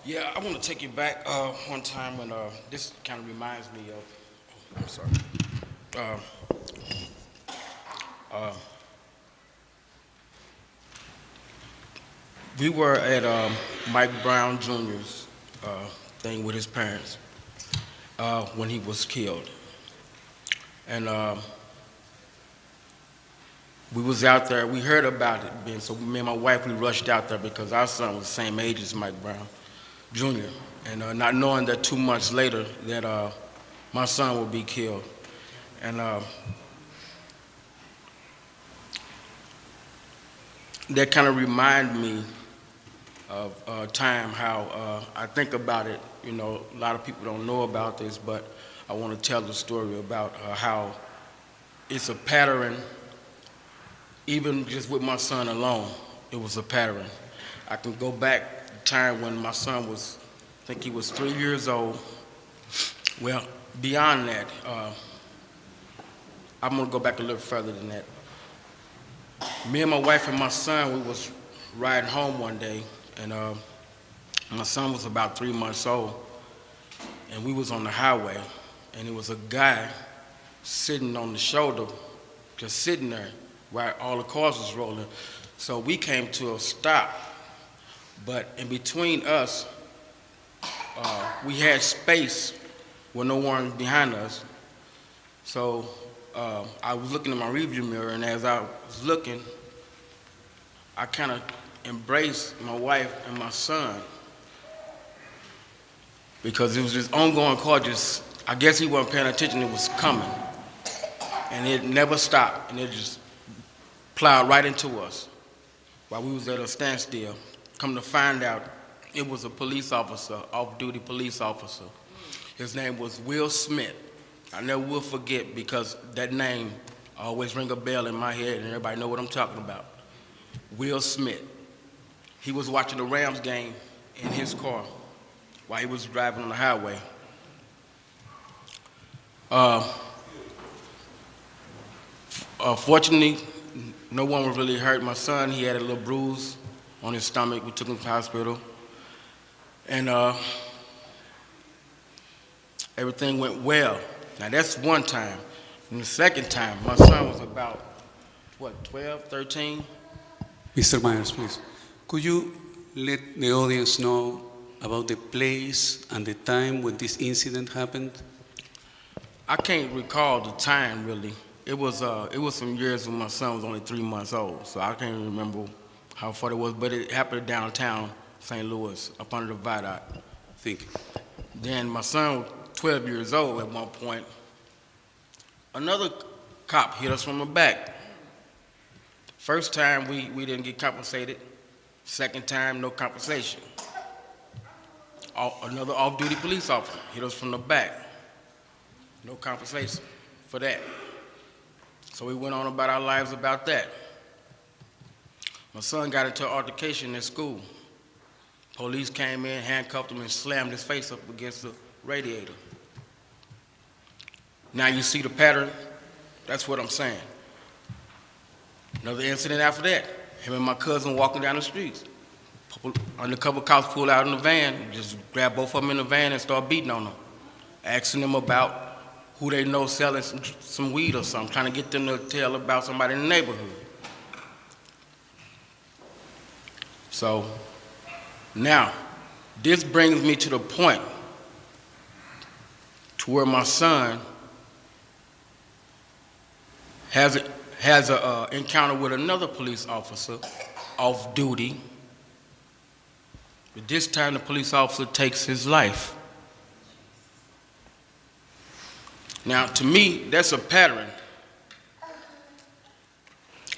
Yeah, I want to take you back one time when this kind of reminds me of. I'm sorry. Uh, uh, we were at Mike Brown Jr.'s thing with his parents when he was killed, and we was out there. We heard about it, being so me and my wife we rushed out there because our son was the same age as Mike Brown Jr. And not knowing that 2 months later that my son would be killed, and that kind of reminded me of time how I think about it. You know, a lot of people don't know about this, but I want to tell the story about how it's a pattern. Even just with my son alone, it was a pattern. I can go back to the time when my son was, I think he was 3 years old. Well, beyond that, I'm gonna go back a little further than that. Me and my wife and my son, we was riding home one day, and my son was about 3 months old, and we was on the highway, and it was a guy sitting on the shoulder, just sitting there, while all the cars was rolling. So we came to a stop, but in between us, we had space with no one behind us. So I was looking in my rearview mirror, and as I was looking, I kind of embraced my wife and my son because it was this ongoing car. Just I guess he wasn't paying attention. It was coming, and it never stopped, and it just plowed right into us while we was at a standstill. Come to find out, it was a police officer, off-duty police officer. His name was Will Smith. I never will forget because that name always ring a bell in my head and everybody know what I'm talking about. Will Smith. He was watching the Rams game in his car while he was driving on the highway. Fortunately, no one was really hurt. My son, he had a little bruise on his stomach. We took him to the hospital. And everything went well. Now that's one time. And the second time, my son was about, 12, 13? Mr. Myers, please. Could you let the audience know about the place and the time when this incident happened? I can't recall the time really. It was some years when my son was only 3 months old, so I can't remember how far it was, but it happened downtown St. Louis, up under the viaduct. Thank you. Then my son was 12 years old at one point. Another cop hit us from the back. First time we didn't get compensated. Second time, no compensation. Another off-duty police officer hit us from the back. No compensation for that. So we went on about our lives about that. My son got into an altercation at school. Police came in, handcuffed him, and slammed his face up against the radiator. Now you see the pattern? That's what I'm saying. Another incident after that. Him and my cousin walking down the streets. Undercover cops pulled out in the van, just grabbed both of them in the van and started beating on them. Asking them about who they know selling some weed or something, trying to get them to tell about somebody in the neighborhood. So now, this brings me to the point to where my son has a encounter with another police officer off duty. But this time the police officer takes his life. Now, to me, that's a pattern.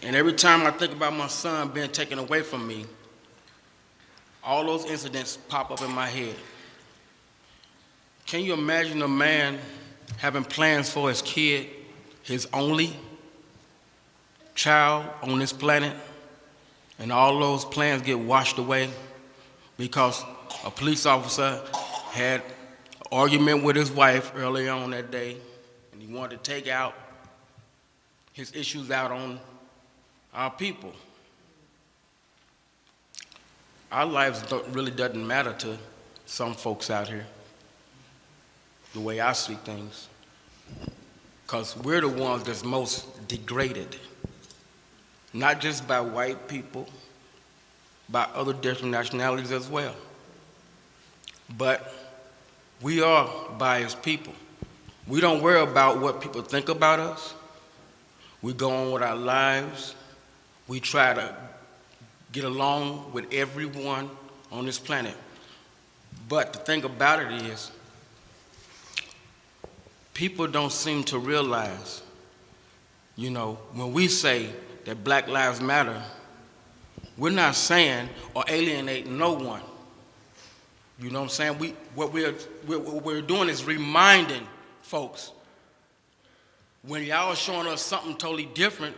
And every time I think about my son being taken away from me, all those incidents pop up in my head. Can you imagine a man having plans for his kid, his only child on this planet, and all those plans get washed away because a police officer had an argument with his wife early on that day, and he wanted to take out his issues out on our people? Our lives really doesn't matter to some folks out here, the way I see things, because we're the ones that's most degraded, not just by white people, by other different nationalities as well. But we are biased people. We don't worry about what people think about us. We go on with our lives. We try to get along with everyone on this planet. But the thing about it is, people don't seem to realize, when we say that Black Lives Matter, we're not saying or alienating no one. You know what I'm saying? What we're doing is reminding folks, when y'all are showing us something totally different,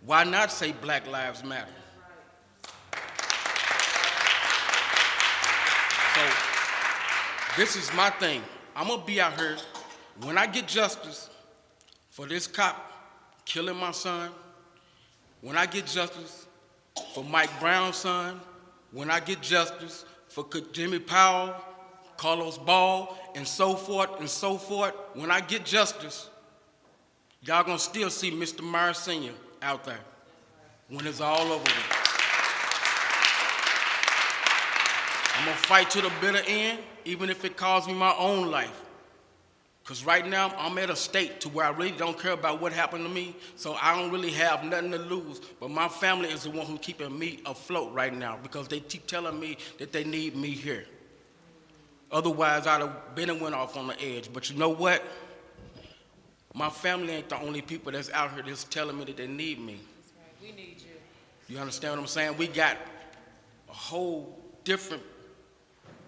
why not say Black Lives Matter? So this is my thing. I'm gonna be out here when I get justice for this cop killing my son, when I get justice for Mike Brown's son, when I get justice for Jimmy Powell, Carlos Ball, and so forth and so forth, when I get justice, y'all gonna still see Mr. Myers Sr. out there when it's all over with. I'm gonna fight to the bitter end, even if it costs me my own life. Because right now, I'm at a state to where I really don't care about what happened to me, so I don't really have nothing to lose. But my family is the one who's keeping me afloat right now because they keep telling me that they need me here. Otherwise, I'd have been and went off on the edge. But you know what? My family ain't the only people that's out here that's telling me that they need me. That's right. We need you. You understand what I'm saying? We got a whole different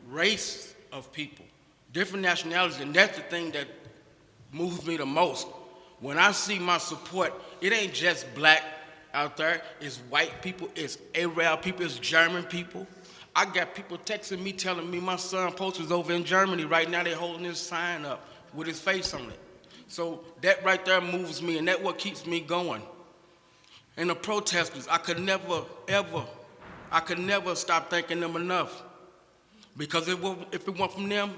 race of people, different nationalities, and that's the thing that moves me the most. When I see my support, it ain't just black out there, it's white people, it's Arab people, it's German people. I got people texting me telling me my son posters over in Germany right now, they holding his sign up with his face on it. So that right there moves me, and that's what keeps me going. And the protesters, I could never stop thanking them enough. Because if it weren't from them,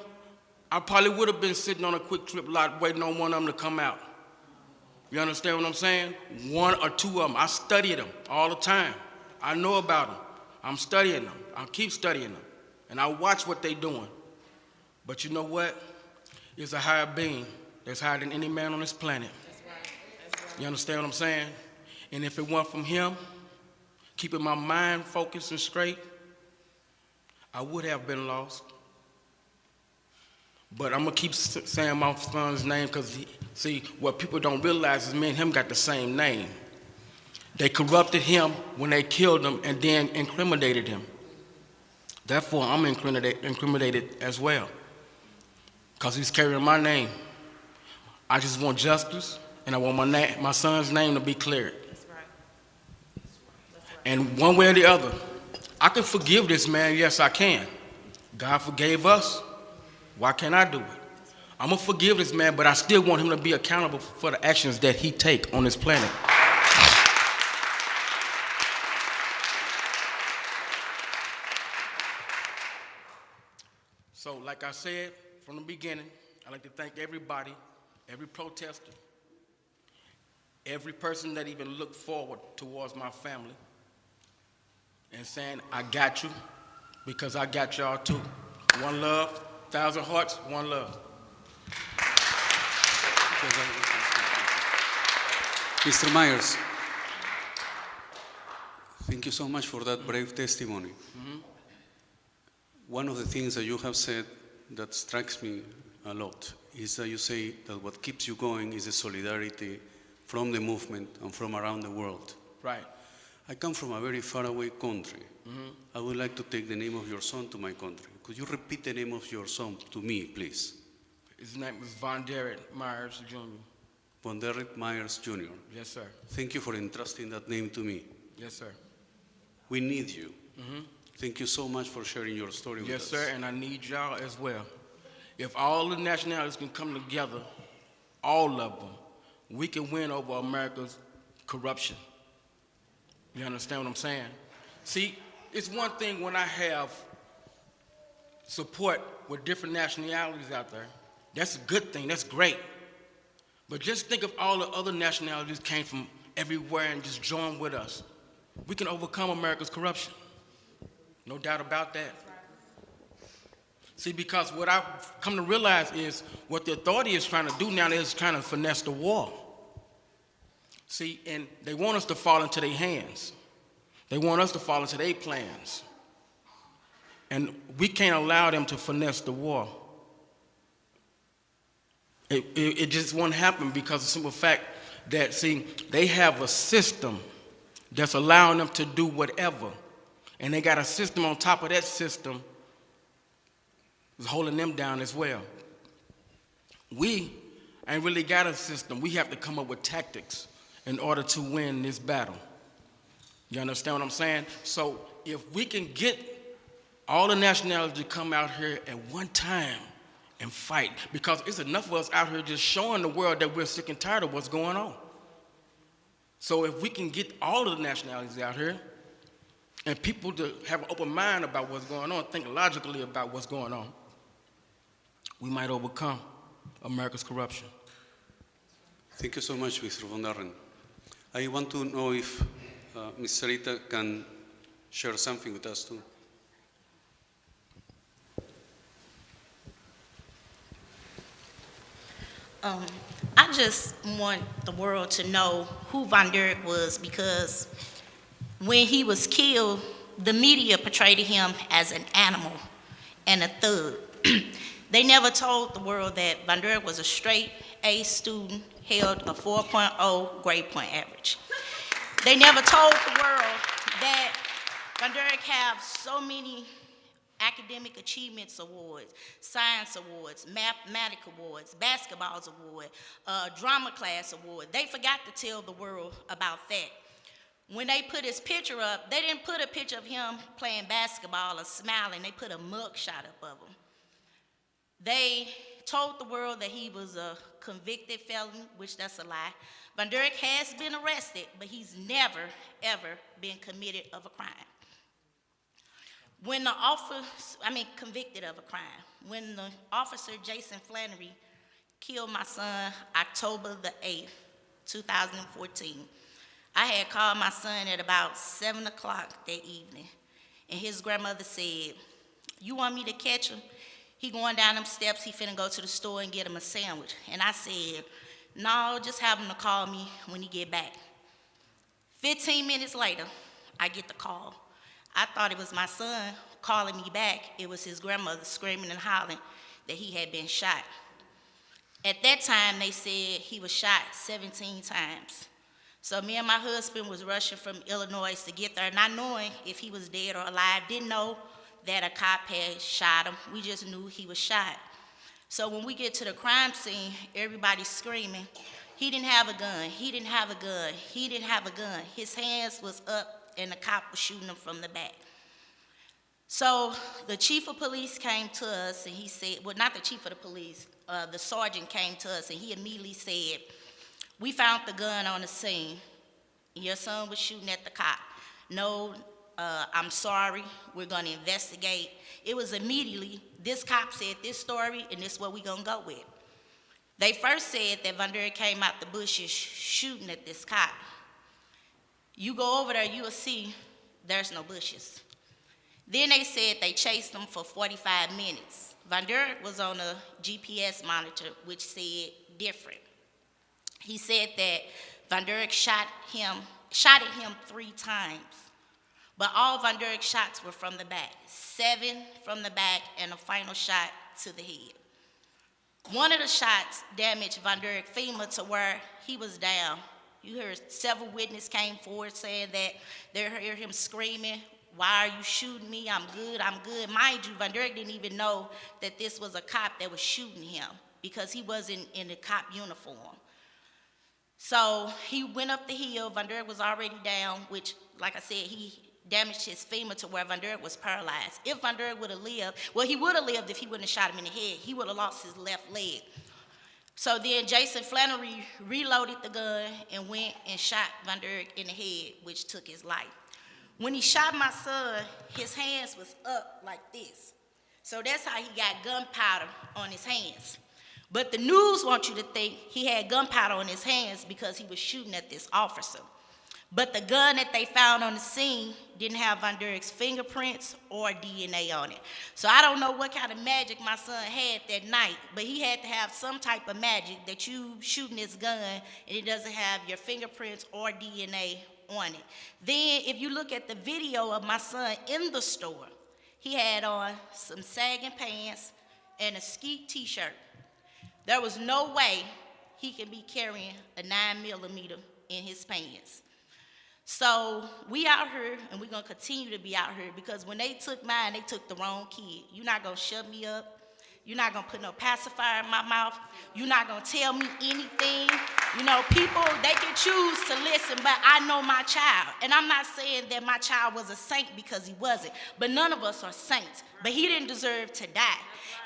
I probably would have been sitting on a quick trip lot waiting on one of them to come out. You understand what I'm saying? One or two of them. I study them all the time. I know about them. I'm studying them. I keep studying them. And I watch what they're doing. But you know what? It's a higher being that's higher than any man on this planet. That's right. That's right. You understand what I'm saying? And if it weren't from him, keeping my mind focused and straight, I would have been lost. But I'm going to keep saying my son's name because, see, what people don't realize is me and him got the same name. They corrupted him when they killed him and then incriminated him. Therefore, I'm incriminated as well because he's carrying my name. I just want justice, and I want my son's name to be cleared. That's right. That's right. And one way or the other, I can forgive this man. Yes, I can. God forgave us. Why can't I do it? I'm going to forgive this man, but I still want him to be accountable for the actions that he take on this planet. So, like I said from the beginning, I'd like to thank everybody, every protester, every person that even looked forward towards my family and saying, I got you, because I got y'all too. One love, 1,000 hearts, one love. Mr. Myers, thank you so much for that brave testimony. Mm-hmm. One of the things that you have said that strikes me a lot is that you say that what keeps you going is the solidarity from the movement and from around the world. Right. I come from a very faraway country. Mm-hmm. I would like to take the name of your son to my country. Could you repeat the name of your son to me, please? His name is VonDerrit Myers Jr. VonDerrit Myers Jr. Yes, sir. Thank you for entrusting that name to me. Yes, sir. We need you. Mm-hmm. Thank you so much for sharing your story with us. Yes, sir, and I need y'all as well. If all the nationalities can come together, all of them, we can win over America's corruption. You understand what I'm saying? See, it's one thing when I have support with different nationalities out there. That's a good thing. That's great. But just think if all the other nationalities came from everywhere and just joined with us. We can overcome America's corruption. No doubt about that. See, because what I've come to realize is what the authority is trying to do now is trying to finesse the war. See, and they want us to fall into their hands. They want us to fall into their plans. And we can't allow them to finesse the war. It just won't happen because of the simple fact that, see, they have a system that's allowing them to do whatever. And they got a system on top of that system that's holding them down as well. We ain't really got a system. We have to come up with tactics in order to win this battle. You understand what I'm saying? So if we can get all the nationalities to come out here at one time and fight, because it's enough of us out here just showing the world that we're sick and tired of what's going on. So if we can get all of the nationalities out here and people to have an open mind about what's going on, think logically about what's going on, we might overcome America's corruption. Thank you so much, Mr. VonDerrit. I want to know if Ms. Rita can share something with us too. I just want the world to know who VonDerrit was, because when he was killed, the media portrayed him as an animal and a thug. They never told the world that VonDerrit was a straight A student, held a 4.0 grade point average. They never told the world that VonDerrit have so many academic achievements awards, science awards, mathematics awards, basketballs award, drama class award. They forgot to tell the world about that. When they put his picture up, they didn't put a picture of him playing basketball or smiling. They put a mug shot up of him. They told the world that he was a convicted felon, which that's a lie. VonDerrit has been arrested, but he's never, ever been convicted of a crime. Convicted of a crime. When the officer, Jason Flannery, killed my son October the 8th, 2014, I had called my son at about 7 o'clock that evening, and his grandmother said, "You want me to catch him? He going down them steps, he finna go to the store and get him a sandwich." And I said, "No, just have him to call me when he get back." 15 minutes later, I get the call. I thought it was my son calling me back. It was his grandmother screaming and hollering that he had been shot. At that time, they said he was shot 17 times. So me and my husband was rushing from Illinois to get there, not knowing if he was dead or alive. Didn't know that a cop had shot him. We just knew he was shot. So when we get to the crime scene, everybody's screaming, "He didn't have a gun, he didn't have a gun, he didn't have a gun." His hands was up and the cop was shooting him from the back. So the chief of police came to us and he said, well, not the chief of the police, the sergeant came to us and he immediately said, "We found the gun on the scene. Your son was shooting at the cop. No, I'm sorry, we're gonna investigate." It was immediately, this cop said this story and this is what we're gonna go with. They first said that VonDerrit came out the bushes shooting at this cop. You go over there, you will see there's no bushes. Then they said they chased him for 45 minutes. VonDerrit was on a GPS monitor, which said different. He said that VonDerrit shot at him 3 times, but all VonDerrit's shots were from the back, 7 from the back and a final shot to the head. One of the shots damaged VonDerrit's femur to where he was down. You heard several witnesses came forward saying that they heard him screaming, "Why are you shooting me? I'm good, I'm good." Mind you, VonDerrit didn't even know that this was a cop that was shooting him because he wasn't in a cop uniform. So he went up the hill. VonDerrit was already down, which, like I said, he damaged his femur to where VonDerrit was paralyzed. If VonDerrit would have lived, well, he would have lived if he wouldn't have shot him in the head. He would have lost his left leg. So then Jason Flannery reloaded the gun and went and shot VonDerrit in the head, which took his life. When he shot my son, his hands was up like this. So that's how he got gunpowder on his hands. But the news wants you to think he had gunpowder on his hands because he was shooting at this officer. But the gun that they found on the scene didn't have VonDerrit's fingerprints or DNA on it. So I don't know what kind of magic my son had that night, but he had to have some type of magic that you shooting this gun and it doesn't have your fingerprints or DNA on it. Then if you look at the video of my son in the store, he had on some sagging pants and a skeet t-shirt. There was no way he could be carrying a 9mm in his pants. So we out here, and we're going to continue to be out here, because when they took mine, they took the wrong kid. You're not going to shut me up. You're not going to put no pacifier in my mouth. You're not going to tell me anything. You know, people, they can choose to listen, but I know my child. And I'm not saying that my child was a saint because he wasn't, but none of us are saints. But he didn't deserve to die.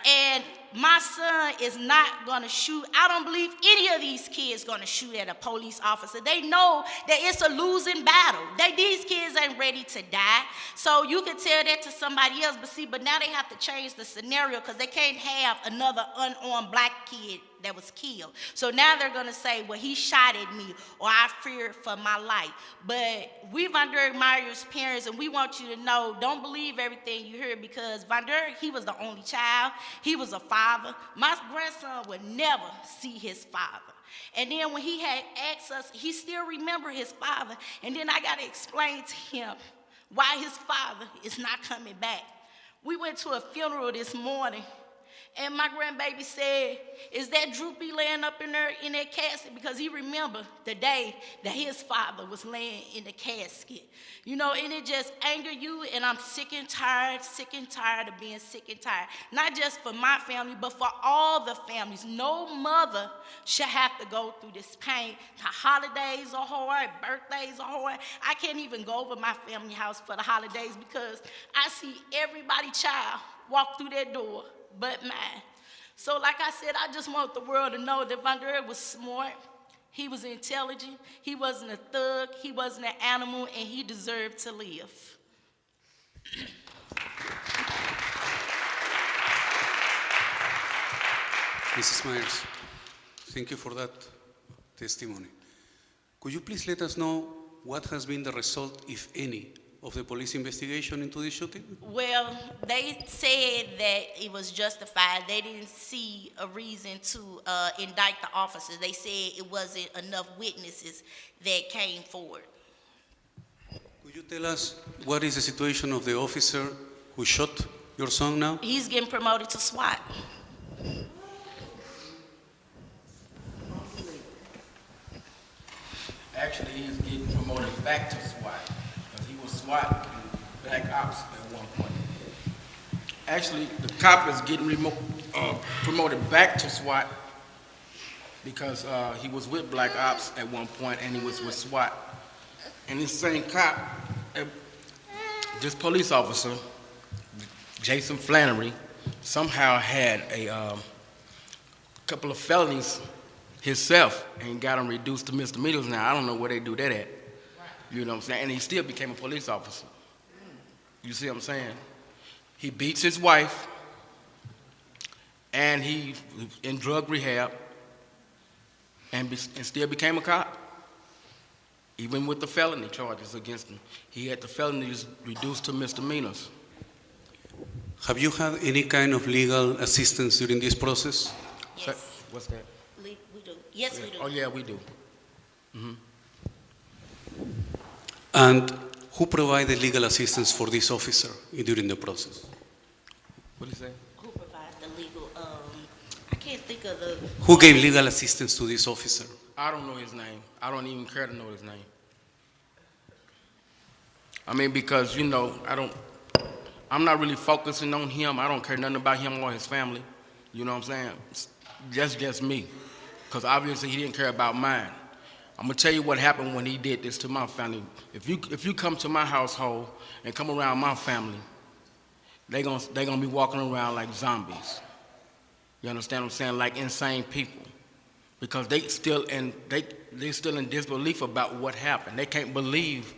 And my son is not going to shoot. I don't believe any of these kids going to shoot at a police officer. They know that it's a losing battle. These kids ain't ready to die. So you can tell that to somebody else, but now they have to change the scenario because they can't have another unarmed black kid that was killed. So now they're going to say, well, he shot at me, or I feared for my life. But we VonDerrit Myers parents, and we want you to know, don't believe everything you hear, because VonDerrit, he was the only child. He was a father. My grandson would never see his father. And then when he had asked us, he still remembered his father. And then I got to explain to him why his father is not coming back. We went to a funeral this morning, and my grandbaby said, is that Droopy laying up in there in that casket? Because he remembered the day that his father was laying in the casket. You know, and it just angered you, and I'm sick and tired of being sick and tired. Not just for my family, but for all the families. No mother should have to go through this pain. The holidays are hard, birthdays are hard. I can't even go over my family house for the holidays because I see everybody child walk through that door but mine. So like I said, I just want the world to know that VonDerrit was smart, he was intelligent, he wasn't a thug, he wasn't an animal, and he deserved to live. Mrs. Myers, thank you for that testimony. Could you please let us know what has been the result, if any, of the police investigation into this shooting? Well, they said that it was justified. They didn't see a reason to indict the officers. They said it wasn't enough witnesses that came forward. Could you tell us what is the situation of the officer who shot your son now? He's getting promoted to SWAT. Actually, he's getting promoted back to SWAT, because he was SWAT and Black Ops at one point. Actually, the cop is getting promoted back to SWAT because he was with Black Ops at one point and he was with SWAT. And this same cop, this police officer, Jason Flannery, somehow had a couple of felonies himself and got him reduced to misdemeanors. Now, I don't know where they do that at. You know what I'm saying? And he still became a police officer. You see what I'm saying? He beats his wife, and he's in drug rehab, and still became a cop. Even with the felony charges against him, he had the felonies reduced to misdemeanors. Have you had any kind of legal assistance during this process? Yes. So, what's that? We do. Yes, we do. Oh, yeah, we do. Mm-hmm. And who provided legal assistance for this officer during the process? What did he say? Who provides the legal, I can't think of the... Who gave legal assistance to this officer? I don't know his name. I don't even care to know his name. I mean, because, you know, I'm not really focusing on him. I don't care nothing about him or his family. You know what I'm saying? That's just me. Because obviously he didn't care about mine. I'm going to tell you what happened when he did this to my family. If you come to my household and come around my family, they're gonna be walking around like zombies. You understand what I'm saying? Like insane people. Because they're still in disbelief about what happened. They can't believe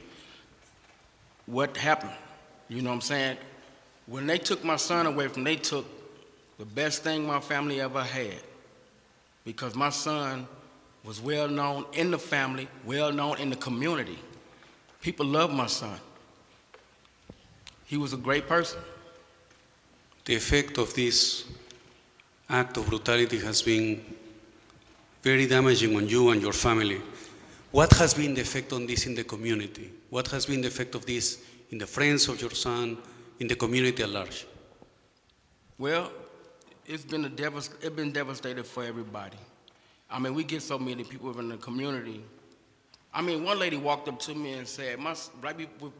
what happened. You know what I'm saying? When they took my son away from, they took the best thing my family ever had, because my son was well known in the family, well known in the community. People loved my son. He was a great person. The effect of this act of brutality has been very damaging on you and your family. What has been the effect on this in the community? What has been the effect of this in the friends of your son, in the community at large? Well, it's been devastated for everybody. I mean, we get so many people in the community. I mean, one lady walked up to me and said,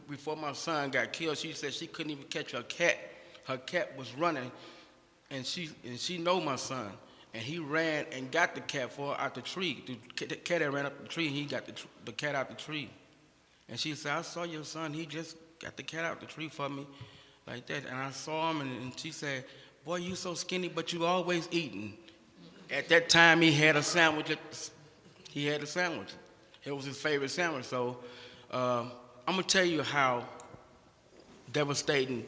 before my son got killed, she said she couldn't even catch her cat. Her cat was running, and she know my son, and he ran and got the cat for her out the tree. The cat had ran up the tree, and he got the cat out the tree. And she said, I saw your son, he just got the cat out the tree for me, like that. And I saw him, and she said, boy, you so skinny, but you always eating. At that time, he had a sandwich. It was his favorite sandwich. So I'm going to tell you how devastating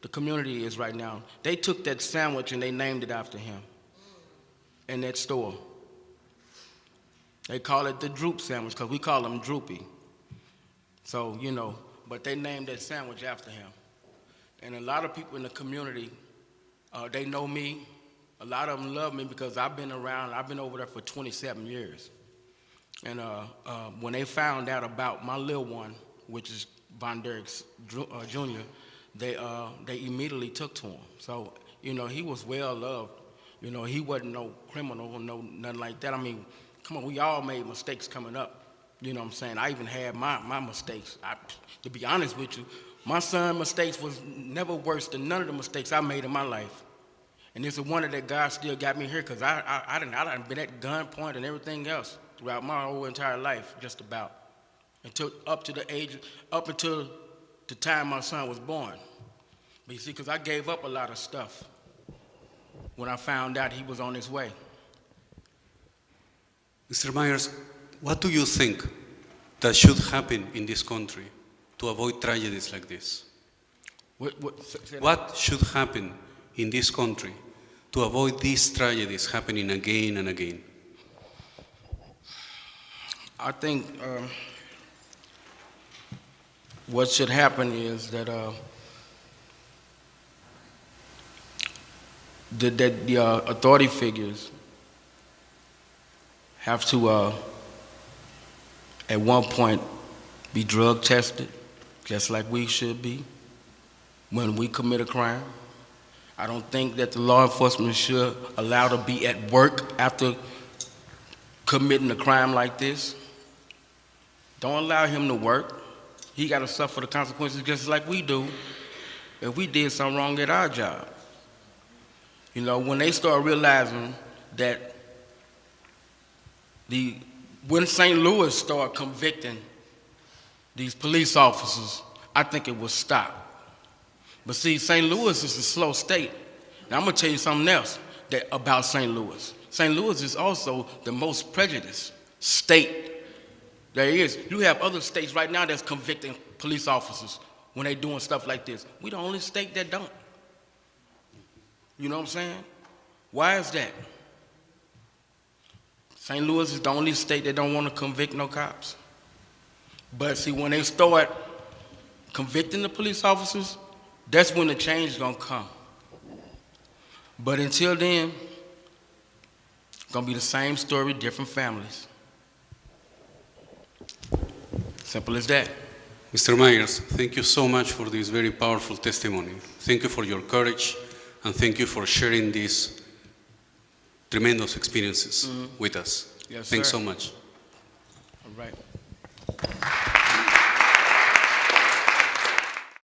the community is right now. They took that sandwich and they named it after him in that store. They call it the Droop sandwich because we call him Droopy. So, you know, but they named that sandwich after him. And a lot of people in the community, they know me. A lot of them love me because I've been over there for 27 years. And when they found out about my little one, which is VonDerrit Jr., they immediately took to him. So, you know, he was well loved. You know, he wasn't no criminal or nothing like that. I mean, come on, we all made mistakes coming up. You know what I'm saying? I even had my mistakes. To be honest with you, my son's mistakes was never worse than none of the mistakes I made in my life. And it's a wonder that God still got me here, because I done been at gunpoint and everything else throughout my whole entire life, just about, up until the time my son was born. But you see, because I gave up a lot of stuff when I found out he was on his way. Mr. Myers, what do you think that should happen in this country to avoid tragedies like this? What should happen in this country to avoid these tragedies happening again and again? I think what should happen is that the authority figures have to, at one point, be drug tested, just like we should be when we commit a crime. I don't think that the law enforcement should allow to be at work after committing a crime like this. Don't allow him to work. He got to suffer the consequences just like we do if we did something wrong at our job. You know, when they start realizing that when St. Louis started convicting these police officers, I think it would stop. But see, St. Louis is a slow state. Now I'm gonna tell you something else about St. Louis. St. Louis is also the most prejudiced state there is. You have other states right now that's convicting police officers when they're doing stuff like this. We the only state that don't. You know what I'm saying? Why is that? St. Louis is the only state that don't want to convict no cops. But see, when they start convicting the police officers, that's when the change is gonna come. But until then, it's gonna be the same story, different families. Simple as that. Mr. Myers, thank you so much for this very powerful testimony. Thank you for your courage, and thank you for sharing these tremendous experiences with us. Yes, Thanks sir. so much. All right.